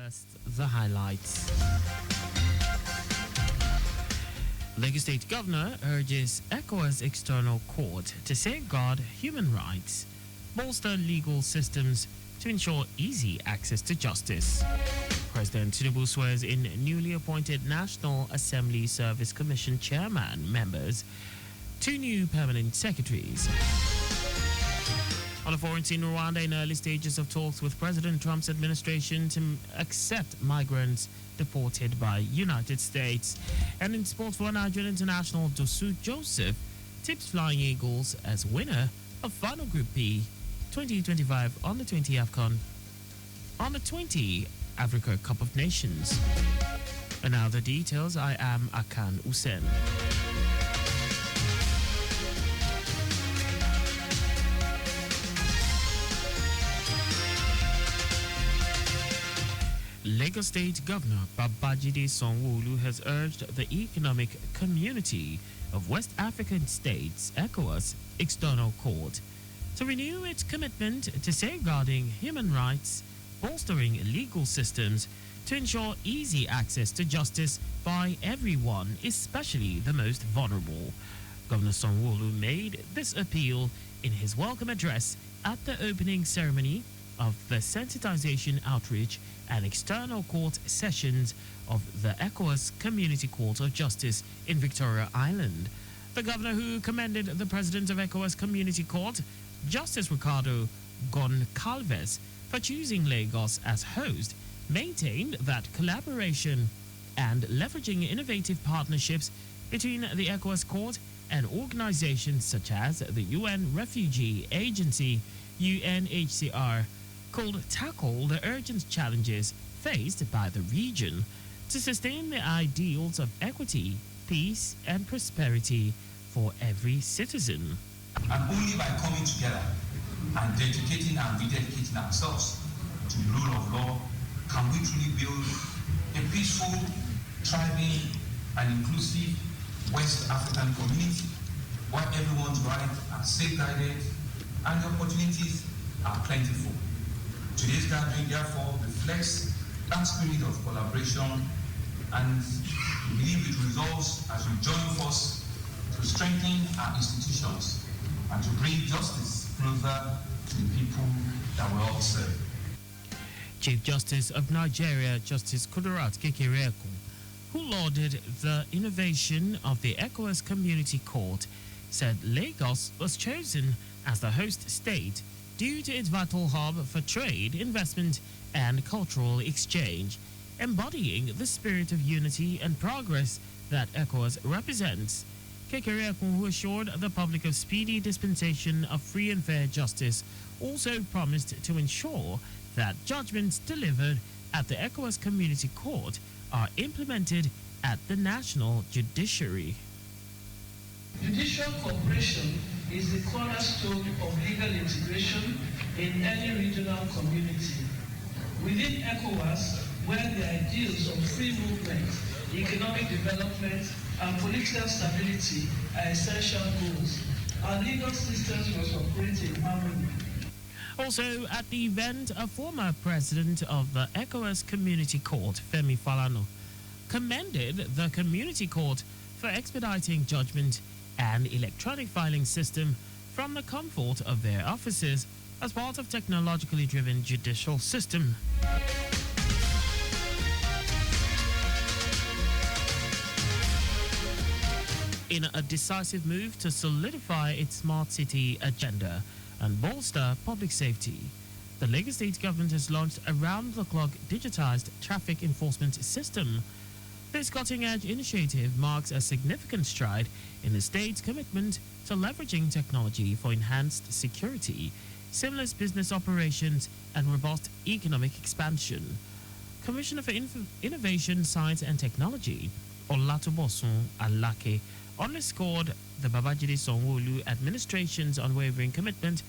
First, the highlights. Lagos State Governor urges ECOWAS External Court to safeguard human rights, bolster legal systems to ensure easy access to justice. President Tinubu swears in newly appointed National Assembly Service Commission chairman members, 2 new permanent secretaries. On the foreign scene, Rwanda in early stages of talks with President Trump's administration to accept migrants deported by United States. And in sport, for Nigerian international Dosu Joseph tips Flying Eagles as winner of Final Group B 2025 Under 20 AFCON Under 20 Africa Cup of Nations. And now the details. I am Akan Usen. Lagos State Governor Babajide Sanwo-Olu has urged the Economic Community of West African States, ECOWAS, External Court, to renew its commitment to safeguarding human rights, bolstering legal systems to ensure easy access to justice by everyone, especially the most vulnerable. Governor Sanwo-Olu made this appeal in his welcome address at the opening ceremony of the Sensitization Outreach and External Court sessions of the ECOWAS Community Court of Justice in Victoria Island. The governor, who commended the president of ECOWAS Community Court, Justice Ricardo Goncalves, for choosing Lagos as host, maintained that collaboration and leveraging innovative partnerships between the ECOWAS Court and organizations such as the UN Refugee Agency, UNHCR, could tackle the urgent challenges faced by the region to sustain the ideals of equity, peace, and prosperity for every citizen. And only by coming together and rededicating ourselves to the rule of law can we truly build a peaceful, thriving, and inclusive West African community where everyone's rights are safeguarded and the opportunities are plentiful. Today's gathering, therefore, reflects that spirit of collaboration, and we believe it results as we join forces to strengthen our institutions and to bring justice closer to the people that we all serve. Chief Justice of Nigeria, Justice Kudirat Kekereekun, who lauded the innovation of the ECOWAS Community Court, said Lagos was chosen as the host state due to its vital hub for trade, investment, and cultural exchange, embodying the spirit of unity and progress that ECOWAS represents. Kekereekun, who assured the public of speedy dispensation of free and fair justice, also promised to ensure that judgments delivered at the ECOWAS Community Court are implemented at the national judiciary. Judicial cooperation is the cornerstone of legal integration in any regional community. Within ECOWAS, where the ideals of free movement, economic development, and political stability are essential goals, our legal systems must operate in harmony. Also at the event, a former president of the ECOWAS Community Court, Femi Falana, commended the Community Court for expediting judgment and electronic filing system from the comfort of their offices as part of technologically driven judicial system. In a decisive move to solidify its smart city agenda and bolster public safety, the Lagos State government has launched a round-the-clock digitized traffic enforcement system. This cutting-edge initiative marks a significant stride in the state's commitment to leveraging technology for enhanced security, seamless business operations, and robust economic expansion. Commissioner for Innovation, Science and Technology, Olatobosun Alake, underscored the Babajide Sanwo-Olu administration's unwavering commitment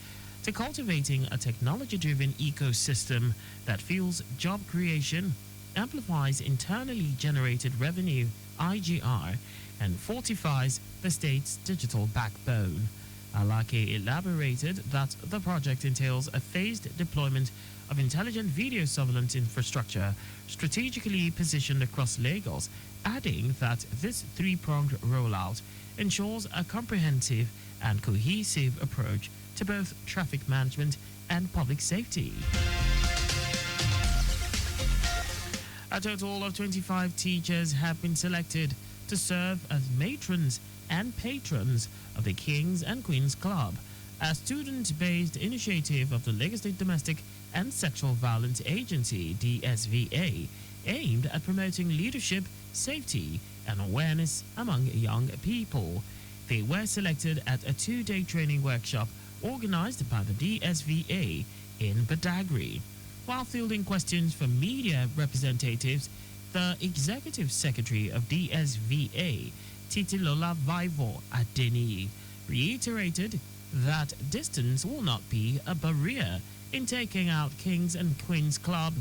to cultivating a technology-driven ecosystem that fuels job creation, amplifies internally generated revenue, IGR, and fortifies the state's digital backbone. Alake elaborated that the project entails a phased deployment of intelligent video surveillance infrastructure strategically positioned across Lagos, adding that this three-pronged rollout ensures a comprehensive and cohesive approach to both traffic management and public safety. A total of 25 teachers have been selected to serve as matrons and patrons of the Kings and Queens Club, a student-based initiative of the Lagos State Domestic and Sexual Violence Agency, DSVA, aimed at promoting leadership, safety, and awareness among young people. They were selected at a two-day training workshop organized by the DSVA in Badagry. While fielding questions from media representatives, the Executive Secretary of DSVA, Titilola Vivo Adeni, reiterated that distance will not be a barrier in taking out Kings and Queens Club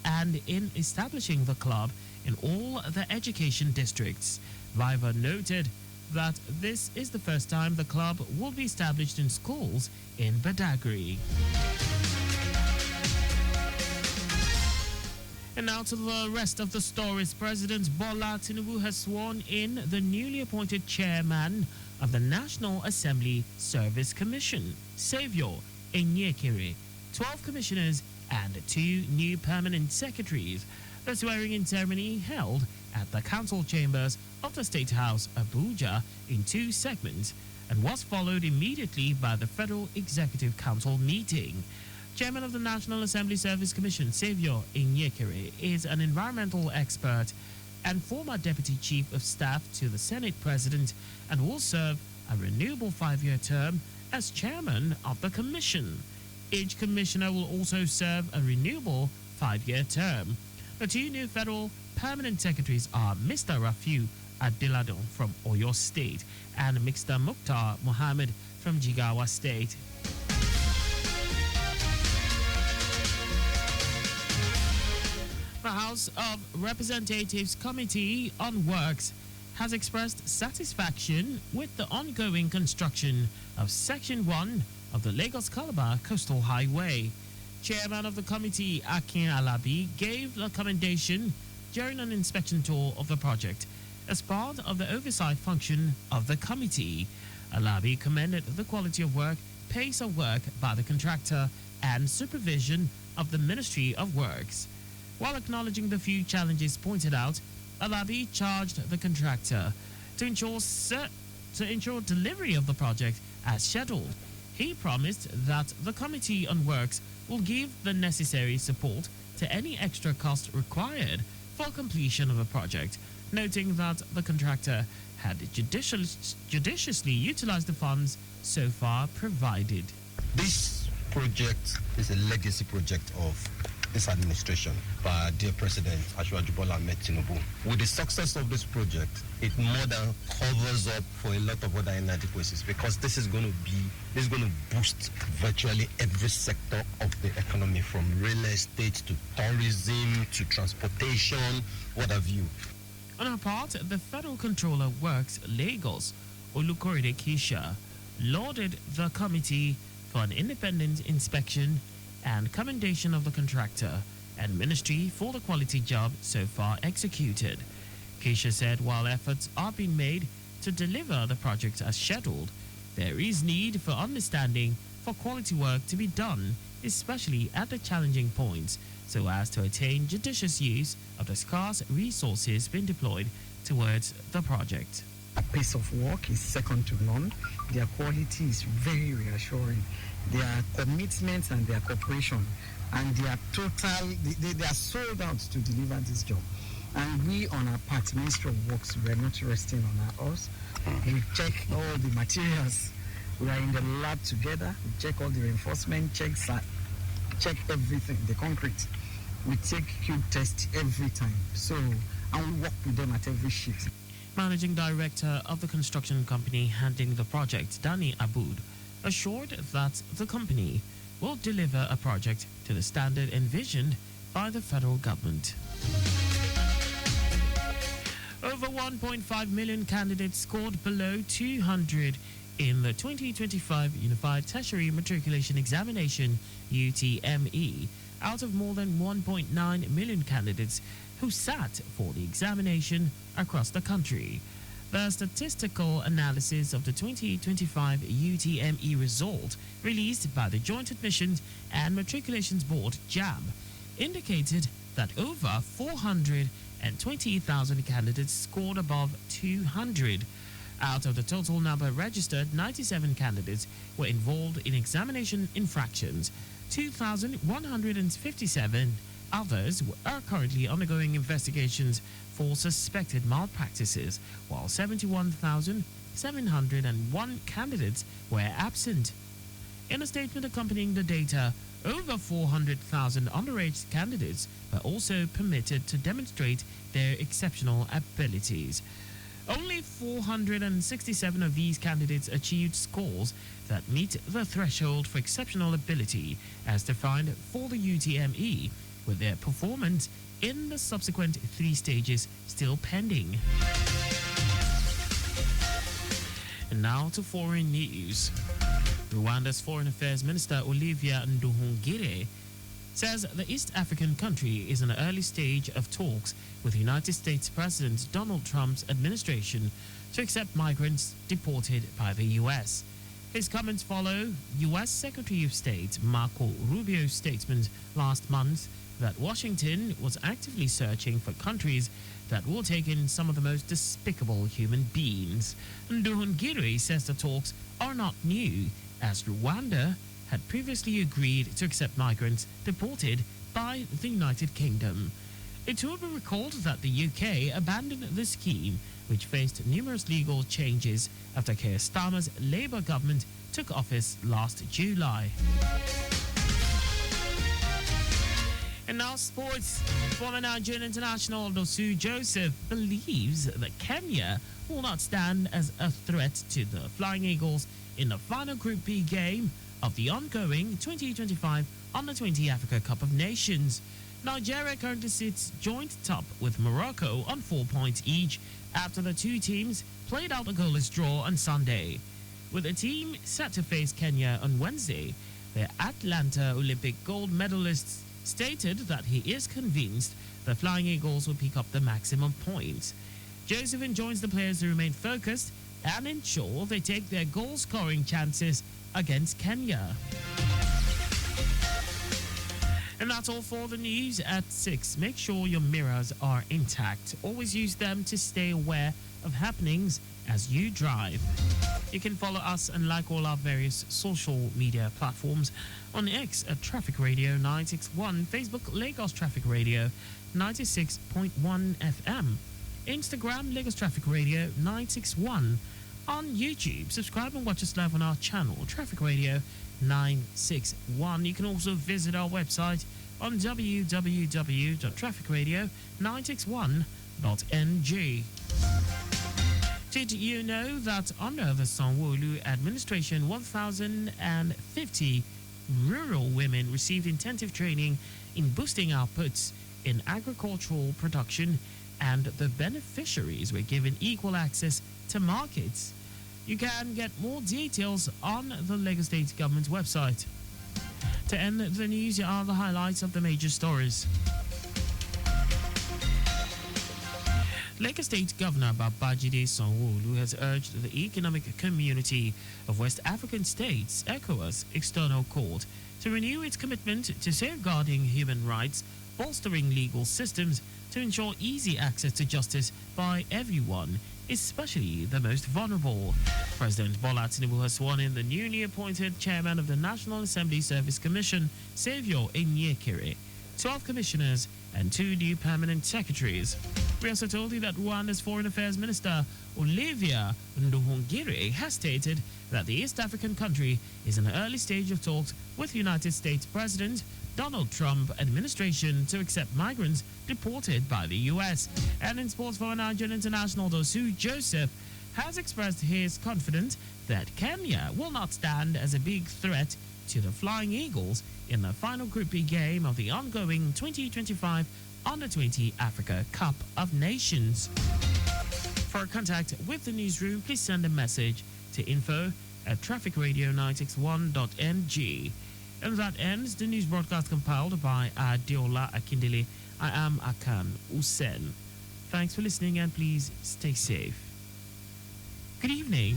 and in establishing the club in all the education districts. Viva noted that this is the first time the club will be established in schools in Badagry. And now to the rest of the stories. President Bola Tinubu has sworn in the newly appointed chairman of the National Assembly Service Commission, Saviour Enyekere, 12 commissioners and 2 new permanent secretaries. The swearing-in ceremony held at the council chambers of the State House, Abuja, in 2 segments and was followed immediately by the Federal Executive Council meeting. Chairman of the National Assembly Service Commission, Saviour Enyekere, is an environmental expert and former Deputy Chief of Staff to the Senate President and will serve a renewable 5-year term as Chairman of the Commission. Each Commissioner will also serve a renewable 5-year term. The 2 new federal permanent secretaries are Mr. Rafiu Adiladon from Oyo State and Mr. Mukhtar Mohammed from Jigawa State. The House of Representatives Committee on Works has expressed satisfaction with the ongoing construction of Section 1 of the Lagos-Calabar Coastal Highway. Chairman of the committee, Akan Alabi, gave the commendation during an inspection tour of the project as part of the oversight function of the committee. Alabi commended the quality of work, pace of work by the contractor, and supervision of the Ministry of Works. While acknowledging the few challenges pointed out, Alabi charged the contractor to ensure delivery of the project as scheduled. He promised that the Committee on Works will give the necessary support to any extra cost required for completion of the project, noting that the contractor had judiciously utilized the funds so far provided. This project is a legacy project of this administration by dear President Asiwaju Bola Ahmed Tinubu. With the success of this project, it more than covers up for a lot of other inadequacies because this is going to boost virtually every sector of the economy, from real estate to tourism to transportation, what have you. On her part, the Federal Controller Works Lagos, Olukorede Kisha, lauded the committee for an independent inspection and commendation of the contractor and ministry for the quality job so far executed. Keisha said while efforts are being made to deliver the project as scheduled, there is need for understanding for quality work to be done, especially at the challenging points, so as to attain judicious use of the scarce resources being deployed towards the project. A pace of work is second to none. Their quality is very reassuring. Their commitment and their cooperation and their they are sold out to deliver this job. And we on our part, Ministry of Works, we are not resting on our horse. We check all the materials. We are in the lab together. We check all the reinforcement, check everything, the concrete. We take cube tests every time. So, and we work with them at every shift. Managing Director of the construction company handling the project, Danny Aboud, assured that the company will deliver a project to the standard envisioned by the federal government. Over 1.5 million candidates scored below 200 in the 2025 Unified Tertiary Matriculation Examination, UTME, out of more than 1.9 million candidates who sat for the examination across the country. The statistical analysis of the 2025 UTME result released by the Joint Admissions and Matriculations Board (JAB) indicated that over 420,000 candidates scored above 200. Out of the total number registered, 97 candidates were involved in examination infractions. 2,157 others are currently undergoing investigations for suspected malpractices, while 71,701 candidates were absent. In a statement accompanying the data, over 400,000 underage candidates were also permitted to demonstrate their exceptional abilities. Only 467 of these candidates achieved scores that meet the threshold for exceptional ability as defined for the UTME, with their performance in the subsequent 3 stages still pending. And now to foreign news. Rwanda's Foreign Affairs Minister Olivia Nduhungirehe says the East African country is in the early stage of talks with United States President Donald Trump's administration to accept migrants deported by the U.S. His comments follow U.S. Secretary of State Marco Rubio's statement last month that Washington was actively searching for countries that will take in some of the most despicable human beings. Nduhungirehe says the talks are not new, as Rwanda had previously agreed to accept migrants deported by the United Kingdom. It will be recalled that the UK abandoned the scheme, which faced numerous legal changes after Keir Starmer's Labour government took office last July. And now sports. Former Nigerian international Dosu Joseph believes that Kenya will not stand as a threat to the Flying Eagles in the final Group B game of the ongoing 2025 Under-20 Africa Cup of Nations. Nigeria currently sits joint top with Morocco on 4 points each after the two teams played out a goalless draw on Sunday. With the team set to face Kenya on Wednesday, the Atlanta Olympic gold medalist stated that he is convinced the Flying Eagles will pick up the maximum points. Joseph enjoins the players to remain focused and ensure they take their goal-scoring chances against Kenya. And that's all for the news at 6. Make sure your mirrors are intact. Always use them to stay aware of happenings as you drive. You can follow us and like all our various social media platforms on X at Traffic Radio 961, Facebook Lagos Traffic Radio 96.1 FM, Instagram Lagos Traffic Radio 961. On YouTube, subscribe and watch us live on our channel, Traffic Radio 961. You can also visit our website on www.trafficradio961.ng. Did you know that under the Sanwo-Olu administration, 1,050 rural women received intensive training in boosting outputs in agricultural production, and the beneficiaries were given equal access to markets? You can get more details on the Lagos State Government website. To end the news, here are the highlights of the major stories. Lagos State Governor Babajide Sanwo-Olu has urged the Economic Community of West African States, ECOWAS, External Court to renew its commitment to safeguarding human rights, bolstering legal systems to ensure easy access to justice by everyone, especially the most vulnerable. President Bola Tinubu has sworn in the newly appointed chairman of the National Assembly Service Commission, Saviour Enyekere, 12 commissioners and 2 new permanent secretaries. We also told you that Rwanda's Foreign Affairs Minister Olivia Nduhungirehe has stated that the East African country is in the early stage of talks with United States President Donald Trump administration to accept migrants deported by the U.S. And in sports, former Nigerian international Dosu Joseph has expressed his confidence that Kenya will not stand as a big threat to the Flying Eagles in the final Group B game of the ongoing 2025 Under-20 Africa Cup of Nations. For contact with the newsroom, please send a message to info@trafficradio961.ng. And that ends the news broadcast compiled by Adeola Akindele. I am Akan Usen. Thanks for listening and please stay safe. Good evening.